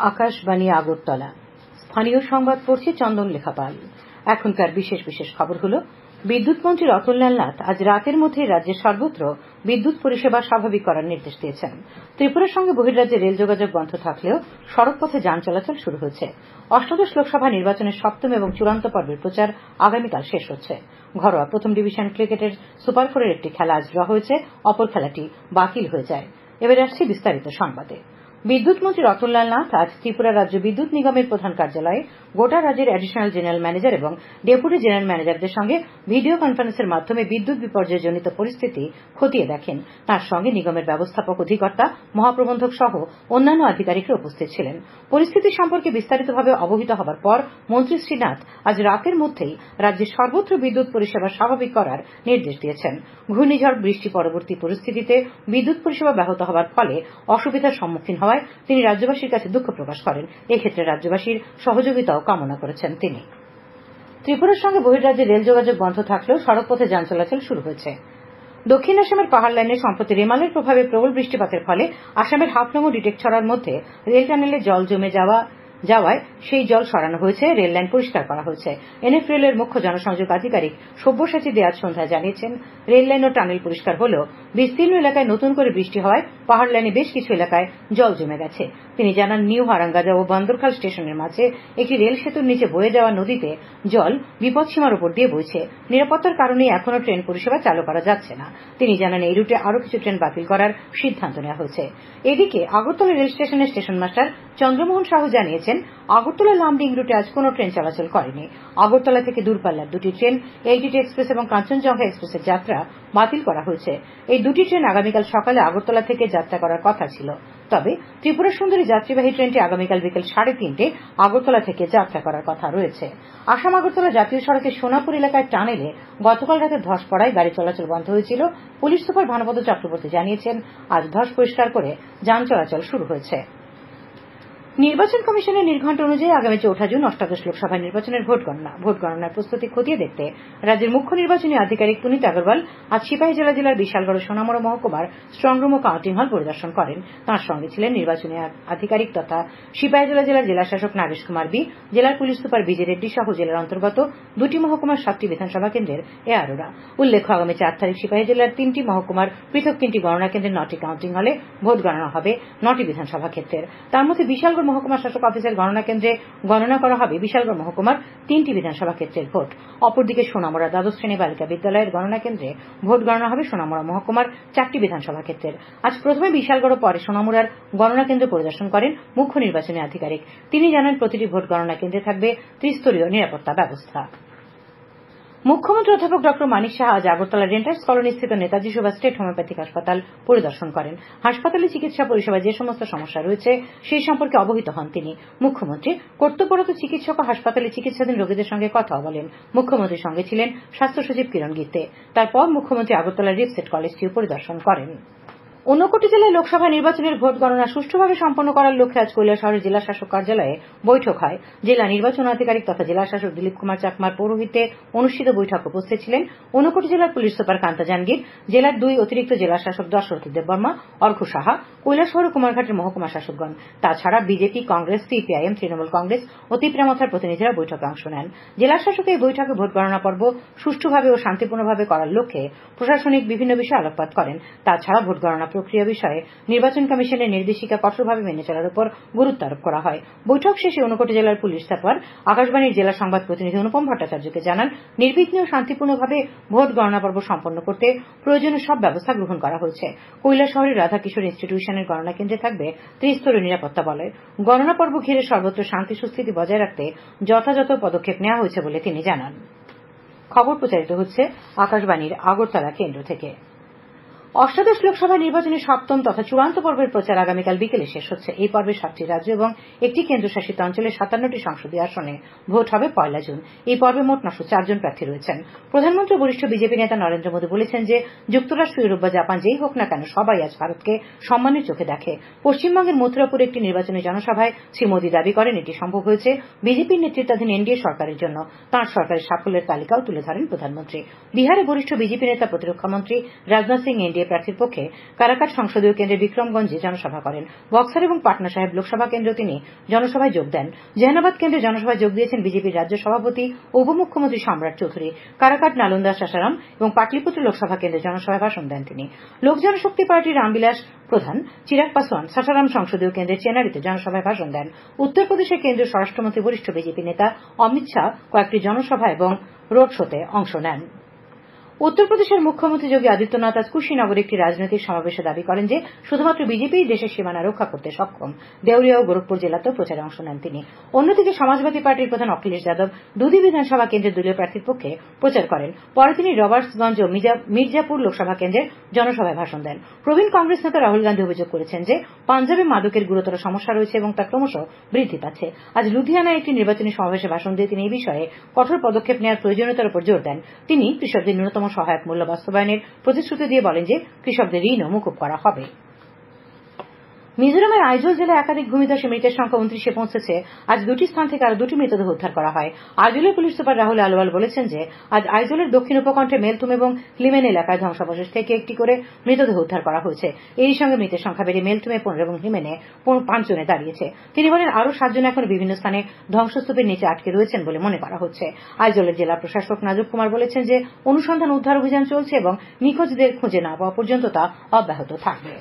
আকাশবাণী আগরতলা। স্থানীয় সংবাদ পড়ছে চন্দন লেখাপাল। এখনকার বিশেষ বিশেষ খবর হলো, বিদ্যুৎ মন্ত্রী রতনলাল নাথ আজ রাতের মধ্যে রাজ্যের সর্বত্র বিদ্যুৎ পরিষেবা স্বাভাবিক করার নির্দেশ দিয়েছেন। ত্রিপুরার সঙ্গে বহির্রাজ্যে রেল যোগাযোগ বন্ধ থাকলেও সড়কপথে যান চলাচল শুরু হয়েছে। অষ্টাদশ লোকসভা নির্বাচনের সপ্তম এবং চূড়ান্ত পর্বের প্রচার আগামীকাল শেষ হচ্ছে। ঘরোয়া প্রথম ডিভিশন ক্রিকেটের সুপার 4-এর একটি খেলা আজ ড্র হয়েছে, অপর খেলাটি বাতিল হয়ে যায়। এবার আসছে বিস্তারিত সংবাদে। বিদ্যুৎ মন্ত্রী রতনলাল নাথ আজ ত্রিপুরা রাজ্য বিদ্যুৎ নিগমের প্রধান কার্যালয়ে গোটা রাজ্যের অ্যাডিশনাল জেনারেল ম্যানেজার এবং ডেপুটি জেনারেল ম্যানেজারদের সঙ্গে ভিডিও কনফারেন্সের মাধ্যমে বিদ্যুৎ বিপর্যয়জনিত পরিস্থিতি খতিয়ে দেখেন। তার সঙ্গে নিগমের ব্যবস্থাপক অধিকর্তা, মহাপ্রবন্ধক সহ অন্যান্য আধিকারিকরা উপস্থিত ছিলেন। পরিস্থিতি সম্পর্কে বিস্তারিতভাবে অবহিত হবার পর মন্ত্রী শ্রী নাথ আজ রাতের মধ্যেই রাজ্যের সর্বত্র বিদ্যুৎ পরিষেবা স্বাভাবিক করার নির্দেশ দিয়েছেন। ঘূর্ণিঝড় বৃষ্টি পরবর্তী পরিস্থিতিতে বিদ্যুৎ পরিষেবা ব্যাহত হবার ফলে অসুবিধার সম্মুখীন হওয়ায় তিনি রাজ্যবাসীর কাছে দুঃখ প্রকাশ করেন। এক্ষেত্রে রাজ্যবাসীর সহযোগিতাও কামনা করেছেন তিনি। ত্রিপুরার সঙ্গে বহির্রাজ্যে রেল যোগাযোগ বন্ধ থাকলেও সড়কপথে যান চলাচল শুরু হয়েছে। দক্ষিণ আসামের পাহাড় লাইনে সম্প্রতি রেমালের প্রভাবে প্রবল বৃষ্টিপাতের ফলে আসামের হাফলং ও ডিটেকছড়ার মধ্যে রেল টানেলে জল জমে যাওয়ায় সেই জল সরানো হয়েছে, রেল লাইন পরিষ্কার করা হয়েছে। এনএফ রেলের মুখ্য জনসংযোগ আধিকারিক সব্যসাচী দে আজ সন্ধ্যায় জানিয়েছেন, রেল লাইন ও টানেল পরিষ্কার হলেও বিস্তীর্ণ এলাকায় নতুন করে বৃষ্টি হওয়ায় পাহাড় লাইনে বেশ কিছু এলাকায় জল জমে গেছে। তিনি জানান, নিউ হারাঙ্গাজা ও বন্দরখাল স্টেশনের মাঝে একটি রেল সেতুর নিচে বয়ে যাওয়া নদীতে জল বিপদসীমার উপর দিয়ে বইছে। নিরাপত্তার কারণে এখনও ট্রেন পরিষেবা চালু করা যাচ্ছে না। তিনি জানান, এই রুটে আরও কিছু ট্রেন বাতিল করার সিদ্ধান্ত নেওয়া হয়েছে। এদিকে আগরতলা রেল স্টেশনের স্টেশন মাস্টার চন্দ্রমোহন সাহু জানিয়েছেন, আগরতলা লামডিং রুটে আজ কোন ট্রেন চলাচল করেনি। আগরতলা থেকে দূরপাল্লার দুটি ট্রেন, এলটিটি এক্সপ্রেস এবং কাঞ্চনজঙ্ঘা এক্সপ্রেসের যাত্রা বাতিল করা হয়েছে। এই দুটি ট্রেন আগামীকাল সকালে আগরতলা থেকে যাত্রা করার কথা ছিল। তবে ত্রিপুরা সুন্দরী যাত্রীবাহী ট্রেনটি আগামীকাল বিকেল 3:30 আগরতলা থেকে যাত্রা করার কথা রয়েছে। আসাম আগরতলা জাতীয় সড়কের সোনাপুর এলাকায় টানেলে গতকাল রাতে ধস পড়ায় গাড়ি চলাচল বন্ধ হয়েছিল। পুলিশ সুপার ভানুপদ চক্রবর্তী জানিয়েছেন, আজ ধস পরিষ্কার করে যান চলাচল শুরু হয়েছে। নির্বাচন কমিশনের নির্ঘণ্ট অনুযায়ী আগামী 4 জুন অষ্টাদশ লোকসভা নির্বাচনের ভোট গণনার প্রস্তুতি খতিয়ে দেখতে রাজ্যের মুখ্য নির্বাচনী আধিকারিক পুনিত আগরওয়াল আজ সিপাহীজলা জেলার বিশালগড় ও সোনামুড়া মহকুমার স্ট্রংরুম ও কাউন্টিং হল পরিদর্শন করেন। তাঁর সঙ্গে ছিলেন নির্বাচনী আধিকারিক তথা সিপাহীজলা জেলার জেলাশাসক নাগেশ কুমার বি, জেলার পুলিশ সুপার বিজে রেড্ডি সহ জেলার অন্তর্গত 2টি মহকুমার 7টি বিধানসভা কেন্দ্রের এআরওরা। উল্লেখ্য, আগামী 4 তারিখ সিপাহীজলার 3টি মহকুমার পৃথক 3টি গণনা কেন্দ্রের 9টি কাউন্টিং হলে ভোট গণনা হবে 9টি বিধানসভা ক্ষেত্রের। তার মধ্যে বিশালগড় মহকুমা শাসক অফিসের গণনা কেন্দ্রে গণনা করা হবে বিশালগড় মহকুমার 3টি বিধানসভা ক্ষেত্রের ভোট। অপরদিকে সোনামুড়া দ্বাদশ শ্রেণী বালিকা বিদ্যালয়ের গণনা কেন্দ্রে ভোট গণনা হবে সোনামুড়া মহকুমার 4টি বিধানসভা ক্ষেত্রের। আজ প্রথমে বিশালগড় ও পরে সোনামুড়ার গণনা কেন্দ্র পরিদর্শন করেন মুখ্য নির্বাচনী আধিকারিক। তিনি জানান, প্রতিটি ভোট গণনা কেন্দ্রে থাকবে ত্রিস্তরীয় নিরাপত্তা ব্যবস্থা। মুখ্যমন্ত্রী অধ্যাপক ড মানিক সাহা আজ আগরতলা রেন্টার্স কলোনি স্থিত নেতাজি সুভাষ স্টেট হোমিওপ্যাথিক হাসপাতাল পরিদর্শন করেন। হাসপাতালে চিকিৎসা পরিষেবায় যে সমস্ত সমস্যা রয়েছে সেই সম্পর্কে অবহিত হন তিনি। মুখ্যমন্ত্রী কর্তব্যরত চিকিৎসক ও হাসপাতালে চিকিৎসাধীন রোগীদের সঙ্গে কথাও বলেন। মুখ্যমন্ত্রীর সঙ্গে ছিলেন স্বাস্থ্য সচিব কিরণ গিত্তে। তারপর মুখ্যমন্ত্রী আগরতলা রিপসেট কলেজটিও পরিদর্শন করেন। ঊনকোটি জেলায় লোকসভা নির্বাচনের ভোট গণনা সুষ্ঠুভাবে সম্পন্ন করার লক্ষ্যে আজ কৈলাসহরের জেলা শাসক কার্যালয়ে বৈঠক হয়। জেলা নির্বাচন আধিকারিক তথা জেলা শাসক দিলীপ কুমার চাকমার পৌরোহিত্যে অনুষ্ঠিত বৈঠকে উপস্থিত ছিলেন ঊনকোটি জেলার পুলিশ সুপার কান্তা জাহাঙ্গীর, জেলার 2 অতিরিক্ত জেলা শাসক দশরথ দেববর্মা, অর্ঘ্য সাহা, কৈলাসহর ও কুমারঘাটের মহকুমা শাসকগণ। তাছাড়া বিজেপি, কংগ্রেস, সিপিআইএম, তৃণমূল কংগ্রেস ও তিপ্রামথার প্রতিনিধিরা বৈঠকে অংশ নেন। জেলা শাসক এই বৈঠকে ভোট গণনা পর্ব সুষ্ঠুভাবে ও শান্তিপূর্ণভাবে করার লক্ষ্যে প্রশাসনিক বিভিন্ন বিষয়ে আলোকপাত করেন। তাছাড়া ভোট গণনা প্রক্রিয়া বিষয়ে নির্বাচন কমিশনের নির্দেশিকা কঠোরভাবে মেনে চলার উপর গুরুত্ব আরোপ করা হয়। বৈঠক শেষে ঊনকোটি জেলার পুলিশ সুপার আকাশবাণীর জেলা সংবাদ প্রতিনিধি অনুপম ভট্টাচার্যকে জানান, নির্বিঘ্নে ও শান্তিপূর্ণভাবে ভোট গণনা পর্ব সম্পন্ন করতে প্রয়োজনীয় সব ব্যবস্থা গ্রহণ করা হয়েছে। কৈলাসহরের রাধাকিশোর ইনস্টিটিউশনের গণনা কেন্দ্রে থাকবে ত্রিস্তরীয় নিরাপত্তা বলয়। গণনা পর্ব ঘিরে সর্বত্র শান্তি সুস্থিতি বজায় রাখতে যথাযথ পদক্ষেপ নেওয়া হয়েছে বলে তিনি জানান। খবর প্রচারিত হচ্ছে আকাশবাণীর আগরতলা কেন্দ্র থেকে। অষ্টাদশ লোকসভা নির্বাচনের সপ্তম তথা চূড়ান্ত পর্বের প্রচার আগামীকাল বিকেলে শেষ হচ্ছে। এই পর্বে 7টি রাজ্য এবং একটি কেন্দ্রশাসিত অঞ্চলের 57টি সংসদীয় আসনে ভোট হবে 1 জুন। এই পর্বে মোট 904 জন প্রার্থী রয়েছেন। প্রধানমন্ত্রী বরিষ্ঠ বিজেপি নেতা নরেন্দ্র মোদী বলেছেন যে, যুক্তরাষ্ট্র, ইউরোপ বা জাপান যেই হোক না কেন সবাই আজ ভারতকে সম্মানের চোখে দেখে। পশ্চিমবঙ্গের মথুরাপুরে একটি নির্বাচনী জনসভায় শ্রী মোদী দাবি করেন, এটি সম্ভব হয়েছে বিজেপির নেতৃত্বাধীন এনডিএ সরকারের জন্য। তাঁর সরকারের সাফল্যের তালিকাও তুলে ধরেন প্রধানমন্ত্রী। বিহারে বরিষ্ঠ বিজেপি নেতা প্রতিরক্ষামন্ত্রী রাজনাথ সিং এনডিএ এনডিএ প্রার্থীর পক্ষে কারাকাট সংসদীয় কেন্দ্রের বিক্রমগঞ্জে জনসভা করেন। বক্সার এবং পাটনা সাহেব লোকসভা কেন্দ্রেও তিনি জনসভায় যোগ দেন। জেহানাবাদ কেন্দ্রে জনসভায় যোগ দিয়েছেন বিজেপির রাজ্য সভাপতি ও উপমুখ্যমন্ত্রী সম্রাট চৌধুরী। কারাকাট, নালন্দা, সাসারাম এবং পাটলিপুত্র লোকসভা কেন্দ্রে জনসভায় ভাষণ দেন তিনি। লোক জনশক্তি পার্টির রামবিলাস প্রধান, চিরাগ পাসওয়ান সাসারাম সংসদীয় কেন্দ্রের চেনারিতে জনসভায় ভাষণ দেন। উত্তরপ্রদেশের কেন্দ্রীয় স্বরাষ্ট্রমন্ত্রী বরিষ্ঠ বিজেপি নেতা অমিত শাহ কয়েকটি জনসভা এবং রোড শোতে অংশ নেন। উত্তরপ্রদেশের মুখ্যমন্ত্রী যোগী আদিত্যনাথ আজ কুশীনগরে একটি রাজনৈতিক সমাবেশে দাবি করেন যে শুধুমাত্র বিজেপিই দেশের সীমানা রক্ষা করতে সক্ষম। দেউরিয়া ও গোরখপুর জেলাতেও প্রচারে অংশ নেন তিনি। অন্যদিকে সমাজবাদী পার্টির প্রধান অখিলেশ যাদব দুদি বিধানসভা কেন্দ্রের দলীয় প্রার্থীর পক্ষে প্রচার করেন। পরে তিনি রবার্টসগঞ্জ ও মির্জাপুর লোকসভা কেন্দ্রের জনসভায় ভাষণ দেন। প্রবীণ কংগ্রেস নেতা রাহুল গান্ধী অভিযোগ করেছেন যে পাঞ্জাবে মাদকের গুরুতর সমস্যা রয়েছে এবং তা ক্রমশ বৃদ্ধি পাচ্ছে। আজ লুধিয়ানায় একটি নির্বাচনী সমাবেশে ভাষণ দিয়ে তিনি এই বিষয়ে কঠোর পদক্ষেপ নেওয়ার প্রয়োজনীয়তার উপর জোর দেন। তিনি কৃষকদের ন্যূনতম সহায়ক মূল্য বাস্তবায়নের প্রতিশ্রুতি দিয়ে বলেন যে কৃষকদের ঋণও মুকুব করা হবে। মিজোরামের আইজল জেলায় একাধিক ভূমিধসে মৃতের সংখ্যা 29-এ পৌঁছেছে। আজ দুটি স্থান থেকে আরো দুটি মৃতদেহ উদ্ধার করা হয়। আইজলের পুলিশ সুপার রাহুল আলওয়াল বলেছেন যে আজ আইজলের দক্ষিণ উপকণ্ঠে মেলতুম এবং লিমেন এলাকায় ধ্বংসাবশেষ থেকে একটি করে মৃতদেহ উদ্ধার করা হয়েছে। এই সঙ্গে মৃতের সংখ্যা বেড়ে মেলতুমে 15 এবং লিমেনে 5 জনে দাঁড়িয়েছে। তিনি বলেন আরো 7 জন এখন বিভিন্ন স্থানে ধ্বংসস্তূপের নিচে আটকে রয়েছেন বলে মনে করা হচ্ছে। আইজলের জেলা প্রশাসক নাজুক কুমার বলেছেন যে অনুসন্ধান উদ্ধার অভিযান চলছে এবং নিখোঁজদের খুঁজে না পাওয়া পর্যন্ত তা অব্যাহত থাকবে।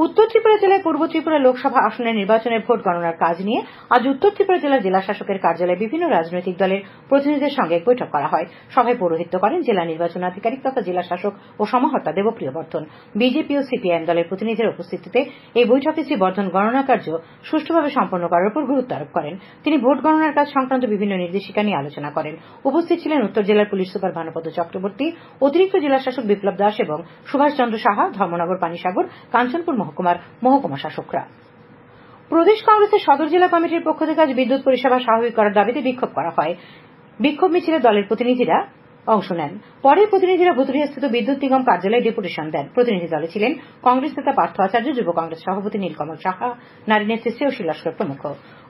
উত্তর ত্রিপুরা জেলায় পূর্ব ত্রিপুরা লোকসভা আসনের নির্বাচনের ভোট গণনার কাজ নিয়ে আজ উত্তর ত্রিপুরা জেলার জেলা শাসকের কার্যালয়ে বিভিন্ন রাজনৈতিক দলের প্রতিনিধিদের সঙ্গে এক বৈঠক করা হয়। সভায় পৌরোহিত্য করেন জেলা নির্বাচন আধিকারিক তথা জেলা শাসক ও সমাহর্তা দেবপ্রিয় বর্ধন। বিজেপি ও সিপিআইএম দলের প্রতিনিধিদের উপস্থিতিতে এই বৈঠকে শ্রী বর্ধন গণনা কার্য সুষ্ঠুভাবে সম্পন্ন করার উপর গুরুত্ব আরোপ করেন। তিনি ভোট গণনার কাজ সংক্রান্ত বিভিন্ন নির্দেশিকা নিয়ে আলোচনা করেন। উপস্থিত ছিলেন উত্তর জেলার পুলিশ সুপার ভানুপদ চক্রবর্তী, অতিরিক্ত জেলা শাসক বিপ্লব দাস এবং সুভাষ চন্দ্র সাহা, ধর্মনগর, পানিসাগর, কাঞ্চনপুর মহকুমার মহকুমা শাসকরা। প্রদেশ কংগ্রেসের সদর জেলা কমিটির পক্ষ থেকে আজ বিদ্যুৎ পরিষেবা স্বাভাবিক করার দাবিতে বিক্ষোভ করা হয়। বিক্ষোভ মিছিলে দলের প্রতিনিধিরা অংশ নেন। পরে প্রতিনিধিরা ভুতুরিয়াস্থিত বিদ্যুৎ নিগম কার্যালয়ে ডেপুটেশন দেন। প্রতিনিধি দলে ছিলেন কংগ্রেস নেতা পার্থ আচার্য, যুব কংগ্রেস সভাপতি নীলকমল সাহা, নারী নেত্রী শ্রেয়সী লস্কর প্রমুখ।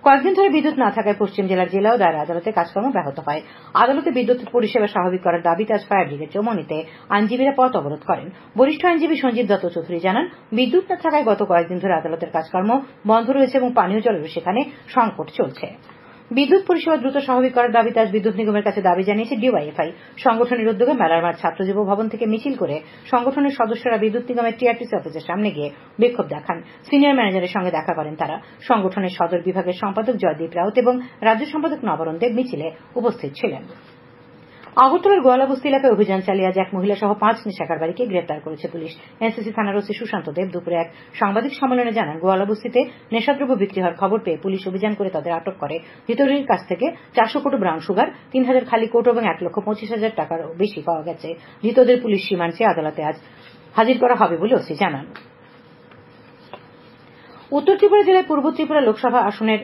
কয়েকদিন ধরে বিদ্যুৎ না থাকায় পশ্চিম জেলার জেলা ও দায়রা আদালতে কাজকর্ম ব্যাহত হয়। আদালতে বিদ্যুৎ পরিষেবা স্বাভাবিক করার দাবিতে আজ ফায়ার ব্রিগেড চৌমুহনীতে আইনজীবীরা পথ অবরোধ করেন। বরিষ্ঠ আইনজীবী সঞ্জীব দত্ত চৌধুরী জানান, বিদ্যুৎ না থাকায় গত কয়েকদিন ধরে আদালতের কাজকর্ম বন্ধ রয়েছে এবং পানীয় জলেরও সেখানে সংকট চলছে। বিদ্যুৎ পরিষেবা দ্রুত স্বাভাবিক করার দাবিতে আজ বিদ্যুৎ নিগমের কাছে দাবি জানিয়েছে ডিওয়াইএফআই। সংগঠনের উদ্যোগে মেলার মাঠ ছাত্র যুব ভবন থেকে মিছিল করে সংগঠনের সদস্যরা বিদ্যুৎ নিগমের টিআরটিসি অফিসের সামনে গিয়ে বিক্ষোভ দেখান। সিনিয়র ম্যানেজারের সঙ্গে দেখা করেন তারা। সংগঠনের সদর বিভাগের সম্পাদক জয়দীপ রাউত এবং রাজ্য সম্পাদক নবরণ দেব মিছিলে উপস্থিত ছিলেন। আগরতলার গোয়ালাবস্তি এলাকায় অভিযান চালিয়ে আজ এক মহিলা সহ 5 নেশা কারবারিকে গ্রেপ্তার করেছে পুলিশ। এনসিসি থানার ওসি সুশান্ত দেব দুপুরে এক সাংবাদিক সম্মেলনে জানান, গোয়ালাবস্তিতে নেশাদ্রব্য বিক্রি হওয়ার খবর পেয়ে পুলিশ অভিযান করে তাদের আটক করে। ধৃতদের কাছ থেকে 400 কোটো ব্রাউন সুগার, 3000 খালি কোটো এবং 1,25,000 টাকারও বেশি পাওয়া গেছে। ধৃতদের পুলিশ রিমান্ড চেয়ে আদালতে আজ হাজির করা হবে বলে ওসি জানান। উত্তর ত্রিপুরা জেলায় পূর্ব ত্রিপুরা লোকসভা আসনের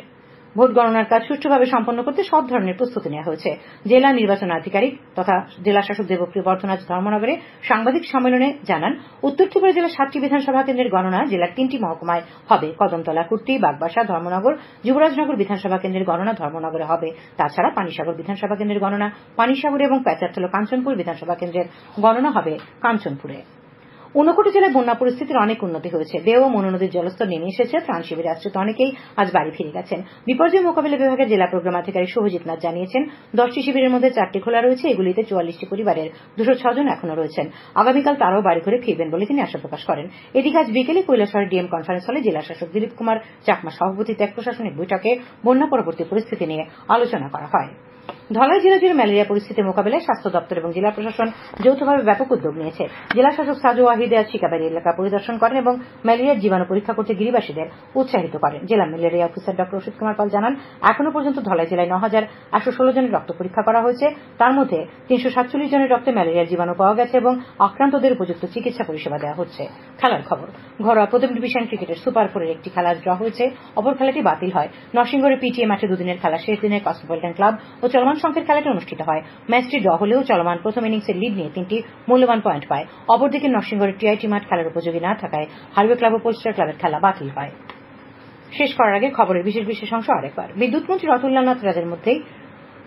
ভোট গণনার কাজ সুষ্ঠুভাবে সম্পন্ন করতে সব ধরনের প্রস্তুতি নেওয়া হয়েছে। জেলা নির্বাচন আধিকারিক তথা জেলা শাসক দেবপ্রিয় বর্ধন আজ ধর্মনগরে সাংবাদিক সম্মেলনে জানান, উত্তর ত্রিপুরা জেলার 7টি বিধানসভা কেন্দ্রের গণনা জেলার 3টি মহকুমায় হবে। কদমতলা, কুর্তি, বাগবাসা, ধর্মনগর, যুবরাজনগর বিধানসভা কেন্দ্রের গণনা ধর্মনগরে হবে। তাছাড়া পানিসাগর বিধানসভা কেন্দ্রের গণনা পানিসাগরে এবং প্যাচারতলা কাঞ্চনপুর বিধানসভা কেন্দ্রের গণনা হবে কাঞ্চনপুরে। ঊনকোটি জেলায় বন্যা পরিস্থিতির অনেক উন্নতি হয়েছে। দেও ও মনু নদীর জলস্তর নেমে এসেছে। ত্রাণ শিবিরে আশ্রিত অনেকেই আজ বাড়ি ফিরে গেছেন। বিপর্যয় মোকাবিলা বিভাগের জেলা প্রোগ্রাম আধিকারিক শুভজিৎ নাথ জানিয়েছেন, 10টি শিবিরের মধ্যে 4টি খোলা রয়েছে। এগুলিতে 44টি পরিবারের 206 জন এখনো রয়েছেন। আগামীকাল তারাও বাড়ি ঘুরে ফিরবেন বলে তিনি আশা প্রকাশ করেন। এদিকে আজ বিকেলে কৈলাসহরের ডিএম কনফারেন্স হলে জেলা শাসক দিলীপ কুমার চাকমা সভাপতিত্বে এক প্রশাসনিক বৈঠকে বন্যা পরবর্তী পরিস্থিতি নিয়ে আলোচনা করা হয়। ধলাই জেলা জুড়ে ম্যালেরিয়া পরিস্থিতি মোকাবিলায় স্বাস্থ্য দপ্তর এবং জেলা প্রশাসন যৌথভাবে ব্যাপক উদ্যোগ নিয়েছে। জেলা শাসক সাজু ওয়াহিদে আজ শিকাবাড়ি এলাকা পরিদর্শন করেন এবং ম্যালেরিয়ার জীবাণু পরীক্ষা করতে গিরিবাসীদের উৎসাহিত করেন। জেলা ম্যালেরিয়া অফিসার ড অসিত কুমার পাল জানান, এখনো পর্যন্ত ধলাই জেলায় 9,116 জনের রক্ত পরীক্ষা করা হয়েছে। তার মধ্যে 347 জনের রক্তে ম্যালেরিয়ার জীবাণু পাওয়া গেছে এবং আক্রান্তদের উপযুক্ত চিকিৎসা পরিষেবা দেওয়া হচ্ছে। খেলার খবর, ঘরোয়া প্রথম ডিভিশন ক্রিকেটের সুপার 4-এর একটি খেলা ড্র হয়েছে, অপর খেলাটি বাতিল হয়। নরসিংগড়ের পিটিএ মাঠে দুদিনের খেলা শেষ দিনে কসমোপলিটন ক্লাব ও চলমান সংঘের খেলাটি অনুষ্ঠিত হয়। ম্যাচটি ড্র হলেও চলমান প্রথম ইনিংসের লিড নিয়ে 3টি মূল্যবান পয়েন্ট পায়। অপরদিকে নরসিংগড়ের টিআইটি মাঠ খেলার উপযোগী না থাকায় হাইওয়ে ক্লাব ও পোস্টার ক্লাবের খেলা বাতিল হয়। শেষ করার আগে খবরের বিশেষ অংশ আরেকবার। বিদ্যুৎ মন্ত্রী অতুল্যনাথ রাজের মধ্যেই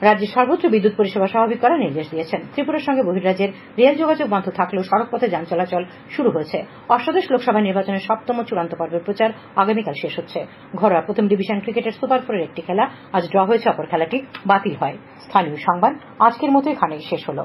রাজ্যের সর্বত্র বিদ্যুৎ পরিষেবা স্বাভাবিক করার নির্দেশ দিয়েছেন। ত্রিপুরার সঙ্গে বহির্রাজ্যের রেল যোগাযোগ বন্ধ থাকলেও সড়কপথে যান চলাচল শুরু হয়েছে। অষ্টাদশ লোকসভা নির্বাচনের 7তম চূড়ান্ত পর্বের প্রচার আগামীকাল শেষ হচ্ছে। ঘরোয়া প্রথম ডিভিশন ক্রিকেটের সুপার 4-এর একটি খেলা আজ ড্র হয়েছে, অপর খেলাটি বাতিল হয়। স্থানীয় সংবাদ আজকের মতো এখানেই শেষ হলো।